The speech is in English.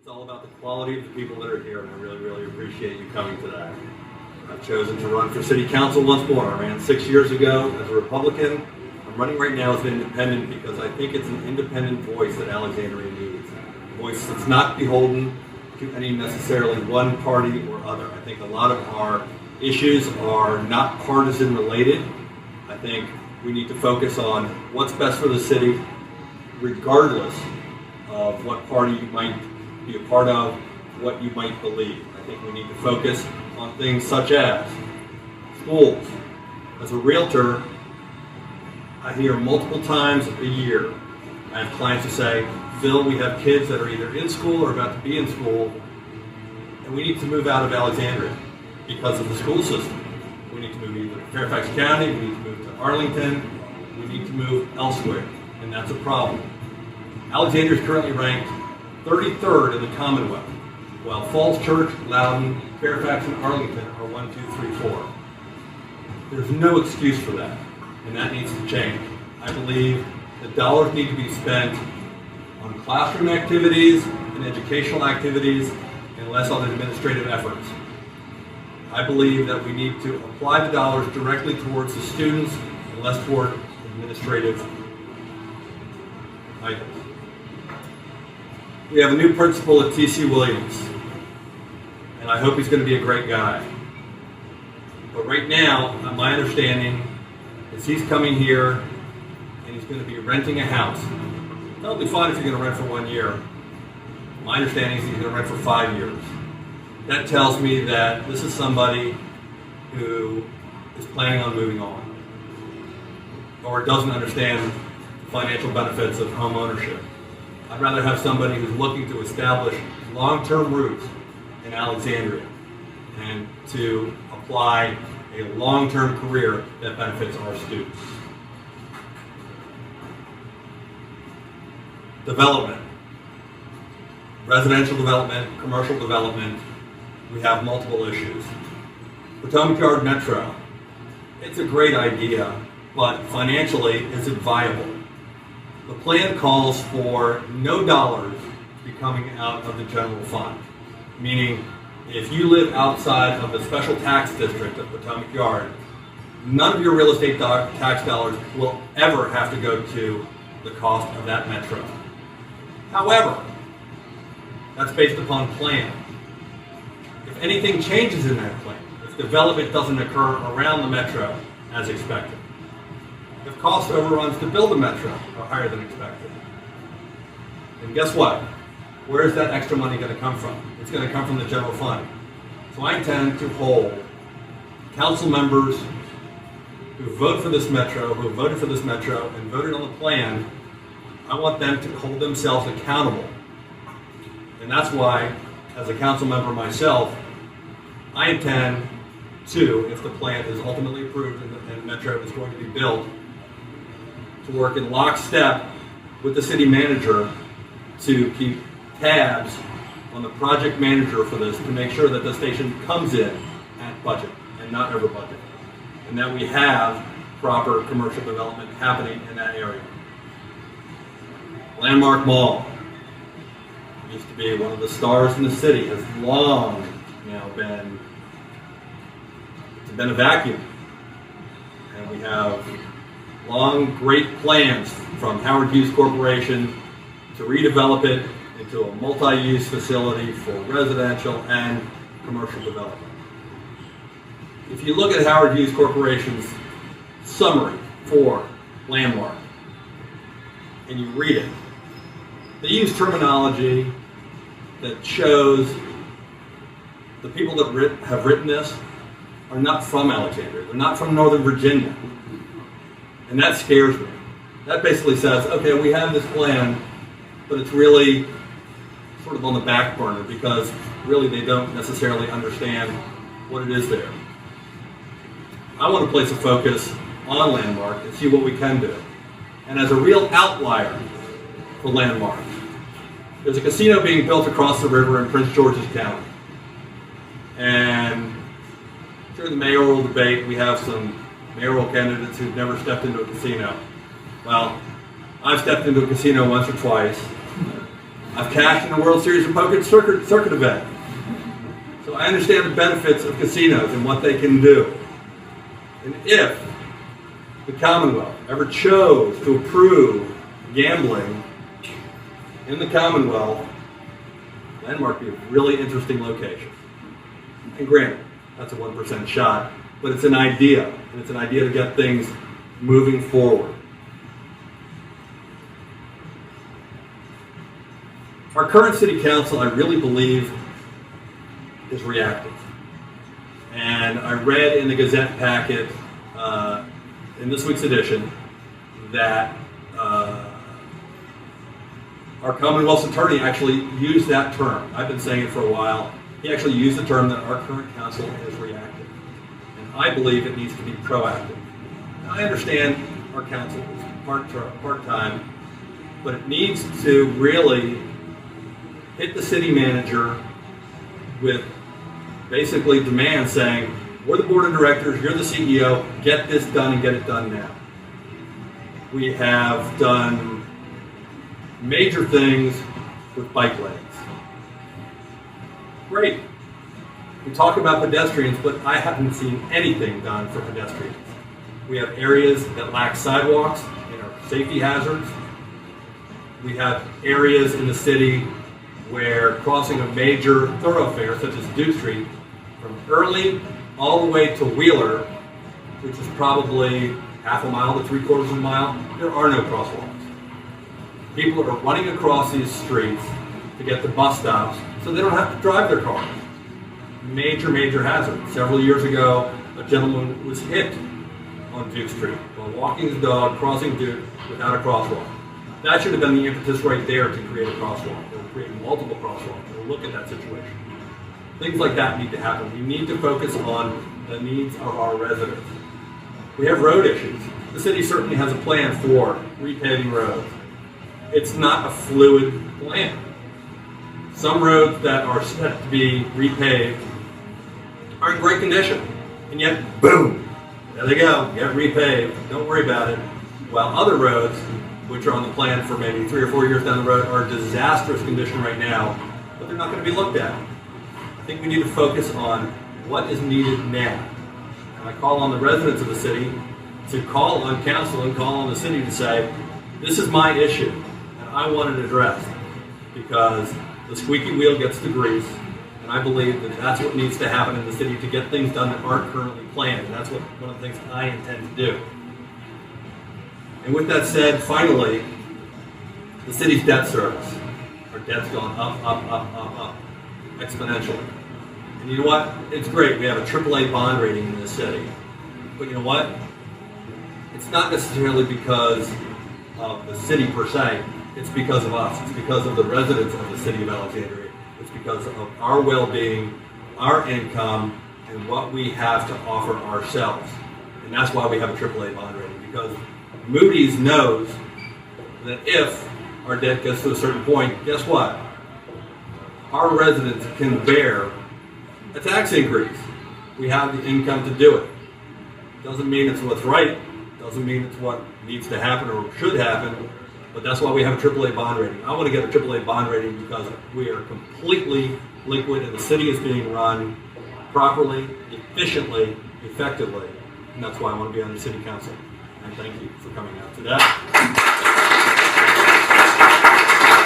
It's all about the quality of the people that are here, and I really, really appreciate you coming today. I've chosen to run for city council once more. I ran 6 years ago as a Republican. I'm running right now as an independent because I think it's an independent voice that Alexandria needs. A voice that's not beholden to any necessarily one party or other. I think a lot of our issues are not partisan related. I think we need to focus on what's best for the city, regardless of what party you might be a part of, what you might believe. I think we need to focus on things such as schools. As a realtor, I hear multiple times a year, I have clients who say, Phil, we have kids that are either in school or about to be in school, and we need to move out of Alexandria because of the school system. We need to move either to Fairfax County, we need to move to Arlington, we need to move elsewhere, and that's a problem. Alexandria is currently ranked 33rd in the Commonwealth, while Falls Church, Loudoun, Fairfax, and Arlington are 1, 2, 3, 4. There's no excuse for that, and that needs to change. I believe that dollars need to be spent on classroom activities and educational activities and less on administrative efforts. I believe that we need to apply the dollars directly towards the students and less toward administrative items. We have a new principal at T.C. Williams, and I hope he's going to be a great guy. But right now, my understanding is he's coming here and he's going to be renting a house. That'll be fine if you're going to rent for 1 year. My understanding is he's going to rent for 5 years. That tells me that this is somebody who is planning on moving on or doesn't understand the financial benefits of home ownership. I'd rather have somebody who's looking to establish long-term roots in Alexandria and to apply a long-term career that benefits our students. Development. Residential development, commercial development, we have multiple issues. Potomac Yard Metro, it's a great idea, but financially, is it viable? The plan calls for no dollars to be coming out of the general fund, meaning if you live outside of the special tax district of Potomac Yard, none of your real estate tax dollars will ever have to go to the cost of that metro. However, that's based upon plan. If anything changes in that plan, if development doesn't occur around the metro as expected, if cost overruns to build a metro are higher than expected, and guess what? Where is that extra money going to come from? It's going to come from the general fund. So I intend to hold council members who vote for this metro, who voted for this metro and voted on the plan. I want them to hold themselves accountable. And that's why, as a council member myself, I intend to, if the plan is ultimately approved and the metro is going to be built, to work in lockstep with the city manager to keep tabs on the project manager for this to make sure that the station comes in at budget and not over budget, and that we have proper commercial development happening in that area. Landmark Mall used to be one of the stars in the city, has long now been a vacuum, and we have long, great plans from Howard Hughes Corporation to redevelop it into a multi-use facility for residential and commercial development. If you look at Howard Hughes Corporation's summary for Landmark and you read it, they use terminology that shows the people that have written this are not from Alexandria. They're not from Northern Virginia. And that scares me. That basically says, okay, we have this plan, but it's really sort of on the back burner because really they don't necessarily understand what it is there. I want to place a focus on Landmark and see what we can do. And as a real outlier for Landmark, there's a casino being built across the river in Prince George's County. And during the mayoral debate, we have some mayoral candidates who've never stepped into a casino. Well, I've stepped into a casino once or twice, I've cashed in a World Series of Poker circuit event. So I understand the benefits of casinos and what they can do. And if the Commonwealth ever chose to approve gambling in the Commonwealth, Landmark would be a really interesting location. And granted, that's a 1% shot, but it's an idea, and it's an idea to get things moving forward. Our current city council, I really believe, is reactive. And I read in the Gazette packet in this week's edition that our Commonwealth's attorney actually used that term. I've been saying it for a while. He actually used the term that our current council is reactive. And I believe it needs to be proactive. Now, I understand our council is part-time, but it needs to really hit the city manager with basically demands saying, we're the board of directors, you're the CEO, get this done and get it done now. We have done major things with bike lanes. Great. We talk about pedestrians, but I haven't seen anything done for pedestrians. We have areas that lack sidewalks and are safety hazards. We have areas in the city where crossing a major thoroughfare, such as Duke Street, from Early all the way to Wheeler, which is probably half a mile to 3/4 of a mile, there are no crosswalks. People are running across these streets to get to bus stops so they don't have to drive their cars. Major, major hazard. Several years ago, a gentleman was hit on Duke Street while walking his dog, crossing Duke without a crosswalk. That should have been the impetus right there to create a crosswalk, or create multiple crosswalks, or look at that situation. Things like that need to happen. We need to focus on the needs of our residents. We have road issues. The city certainly has a plan for repaving roads. It's not a fluid plan. Some roads that are set to be repaved are in great condition, and yet, boom, there they go, get repaved, don't worry about it. While other roads, which are on the plan for maybe 3 or 4 years down the road, are in disastrous condition right now, but they're not going to be looked at. I think we need to focus on what is needed now. And I call on the residents of the city to call on council and call on the city to say, this is my issue, and I want it addressed, because the squeaky wheel gets the grease, and I believe that that's what needs to happen in the city to get things done that aren't currently planned, and that's one of the things I intend to do. And with that said, finally, the city's debt service. Our debt's gone up, exponentially. And you know what? It's great. We have a AAA bond rating in this city. But you know what? It's not necessarily because of the city per se. It's because of us. It's because of the residents of the city of Alexandria. It's because of our well-being, our income, and what we have to offer ourselves. And that's why we have a AAA bond rating, because Moody's knows that if our debt gets to a certain point, guess what? Our residents can bear a tax increase. We have the income to do it. Doesn't mean it's what's right. Doesn't mean it's what needs to happen or should happen. But that's why we have a AAA bond rating. I want to get a AAA bond rating because we are completely liquid and the city is being run properly, efficiently, effectively. And that's why I want to be on the city council. And thank you for coming out to that.